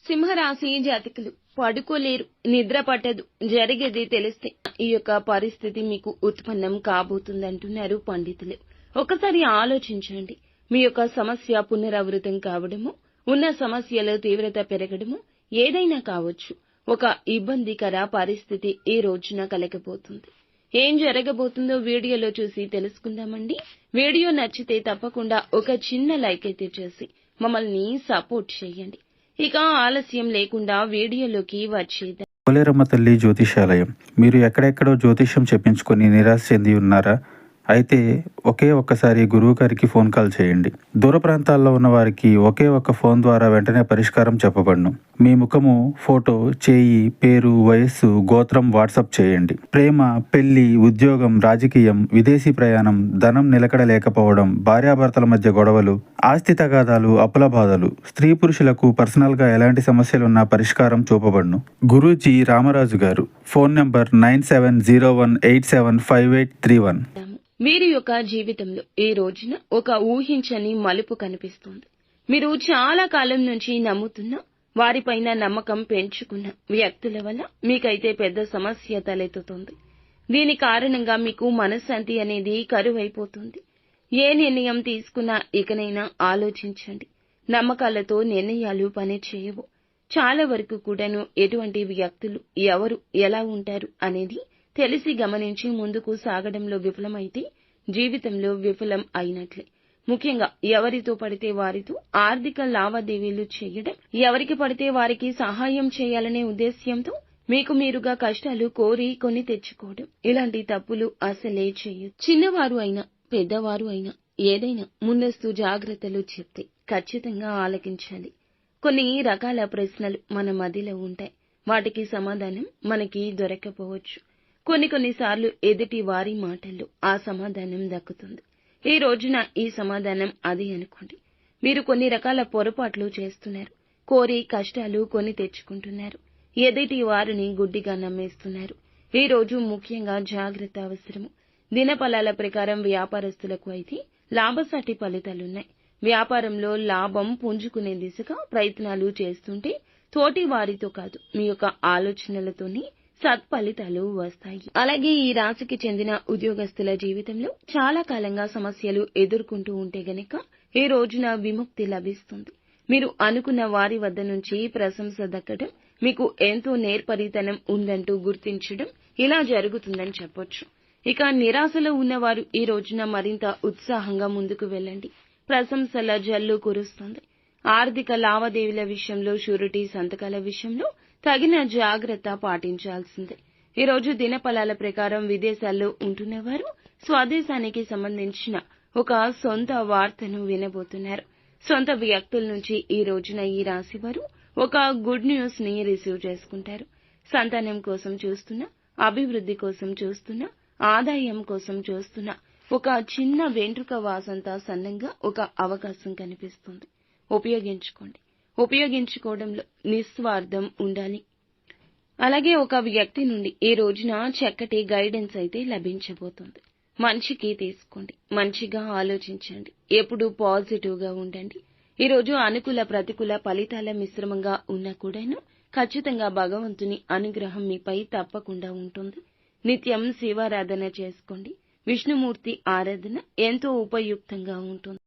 సింహరాశి జాతకులు పడుకోలేరు, నిద్ర పట్టదు, జరిగేది తెలిస్తే ఈ యొక్క పరిస్థితి మీకు ఉత్పన్నం కాబోతుందంటున్నారు పండితులు. ఒకసారి ఆలోచించండి. మీ యొక్క సమస్య పునరావృతం కావడము, ఉన్న సమస్యల తీవ్రత పెరగడము ఏదైనా కావచ్చు. ఒక ఇబ్బందికర పరిస్థితి ఈ రోజున కలగబోతుంది. ఏం జరగబోతుందో వీడియోలో చూసి తెలుసుకుందామండి. వీడియో నచ్చితే తప్పకుండా ఒక చిన్న లైక్ అయితే చేసి మమ్మల్ని సపోర్ట్ చేయండి. ఇక ఆలస్యం లేకుండా వీడియోలోకి వచ్చేద్దాం. పోలేరమ్మ తల్లి జ్యోతిషాలయం. మీరు ఎక్కడెక్కడో జ్యోతిష్యం చెప్పించుకొని నిరాశ చెంది ఉన్నారా? అయితే ఒకే ఒక్కసారి గురువు గారికి ఫోన్ కాల్ చేయండి. దూర ప్రాంతాల్లో ఉన్న వారికి ఒకే ఒక్క ఫోన్ ద్వారా వెంటనే పరిష్కారం చెప్పబడును. మీ ముఖము, ఫోటో, చేయి, పేరు, వయస్సు, గోత్రం వాట్సాప్ చేయండి. ప్రేమ, పెళ్లి, ఉద్యోగం, రాజకీయం, విదేశీ ప్రయాణం, ధనం నిలకడ లేకపోవడం, భార్యాభర్తల మధ్య గొడవలు, ఆస్తి తగాదాలు, అప్పుల బాధలు, స్త్రీ పురుషులకు పర్సనల్ గా ఎలాంటి సమస్యలున్నా పరిష్కారం చూపబడును. గురూజీ రామరాజు గారు. Phone number 9701875831. వీరి యొక్క జీవితంలో ఈ రోజున ఒక ఊహించని మలుపు కనిపిస్తుంది. మీరు చాలా కాలం నుంచి నమ్ముతున్న, వారిపైన నమ్మకం పెంచుకున్న వ్యక్తుల వల్ల మీకైతే పెద్ద సమస్య తలెత్తుతుంది. దీని కారణంగా మీకు మనశ్శాంతి అనేది కరువైపోతుంది. ఏ నిర్ణయం తీసుకున్నా ఇకనైనా ఆలోచించండి. నమ్మకాలతో నిర్ణయాలు పనిచేయవు. చాలా వరకు కూడాను ఎటువంటి వ్యక్తులు ఎవరు ఎలా ఉంటారు అనేది తెలిసి గమనించి ముందుకు సాగడంలో విఫలమైతే జీవితంలో విఫలం అయినట్లే. ముఖ్యంగా ఎవరితో పడితే వారితో ఆర్థిక లావాదేవీలు చేయడం, ఎవరికి పడితే వారికి సహాయం చేయాలనే ఉద్దేశ్యంతో మీకు మీరుగా కష్టాలు కోరి కొని తెచ్చుకోవడం, ఇలాంటి తప్పులు అసలే చేయొద్దు. చిన్నవారు అయినా పెద్దవారు అయినా ఏదైనా ముందస్తు జాగ్రత్తలు చెప్తే ఖచ్చితంగా ఆలకించాలి. కొన్ని రకాల ప్రశ్నలు మన మదిలో ఉంటాయి. వాటికి సమాధానం మనకి దొరకపోవచ్చు. కొన్నిసార్లు ఎదుటి వారి మాటల్లో ఆ సమాధానం దక్కుతుంది. ఈ రోజున ఈ సమాధానం అది అనుకోండి. మీరు కొన్ని రకాల పొరపాట్లు చేస్తున్నారు. కోరి కష్టాలు కొని తెచ్చుకుంటున్నారు. ఎదుటి వారిని గుడ్డిగా నమ్మేస్తున్నారు. ఈ రోజు ముఖ్యంగా జాగ్రత్త అవసరము. దినఫలాల ప్రకారం వ్యాపారస్తులకు అయితే లాభసాటి ఫలితాలున్నాయి. వ్యాపారంలో లాభం పుంజుకునే దిశగా ప్రయత్నాలు చేస్తుంటే తోటి వారితో కాదు, మీ యొక్క ఆలోచనలతోనే సత్ఫలితాలు వస్తాయి. అలాగే ఈ రాశికి చెందిన ఉద్యోగస్తుల జీవితంలో చాలా కాలంగా సమస్యలు ఎదుర్కొంటూ ఉంటే గనక ఈ రోజున విముక్తి లభిస్తుంది. మీరు అనుకున్న వారి వద్ద నుంచి ప్రశంస దక్కడం, మీకు ఎంతో నేర్పరితనం ఉందంటూ గుర్తించడం ఇలా జరుగుతుందని చెప్పొచ్చు. ఇక నిరాశలో ఉన్నవారు ఈ రోజున మరింత ఉత్సాహంగా ముందుకు వెళ్ళండి. ప్రశంసల జల్లు కురుస్తుంది. ఆర్థిక లావాదేవీల విషయంలో, షూరిటీ సంతకాల విషయంలో తగిన జాగ్రత్త పాటించాల్సిందే. ఈ రోజు దినఫలాల ప్రకారం విదేశాల్లో ఉంటున్నవారు స్వదేశానికి సంబంధించిన ఒక సొంత వార్తను వినబోతున్నారు. సొంత వ్యక్తుల నుంచి ఈ రోజున ఈ రాశి వారు ఒక గుడ్ న్యూస్ ని రిసీవ్ చేసుకుంటారు. సంతానం కోసం చూస్తున్న, అభివృద్ధి కోసం చూస్తున్న, ఆదాయం కోసం చూస్తున్న ఒక చిన్న వెంట్రుక వాసంతా సన్నంగా ఒక అవకాశం కనిపిస్తుంది. ఉపయోగించుకోండి. ఉపయోగించుకోవడంలో నిస్వార్థం ఉండాలి. అలాగే ఒక వ్యక్తి నుండి ఈ రోజున చక్కటి గైడెన్స్ అయితే లభించబోతుంది. మంచికి తీసుకోండి. మంచిగా ఆలోచించండి. ఎప్పుడూ పాజిటివ్ గా ఉండండి. ఈ రోజు అనుకూల ప్రతికూల ఫలితాల మిశ్రమంగా ఉన్నా కూడాను ఖచ్చితంగా భగవంతుని అనుగ్రహం మీపై తప్పకుండా ఉంటుంది. నిత్యం శివారాధన చేసుకోండి. విష్ణుమూర్తి ఆరాధన ఎంతో ఉపయుక్తంగా ఉంటుంది.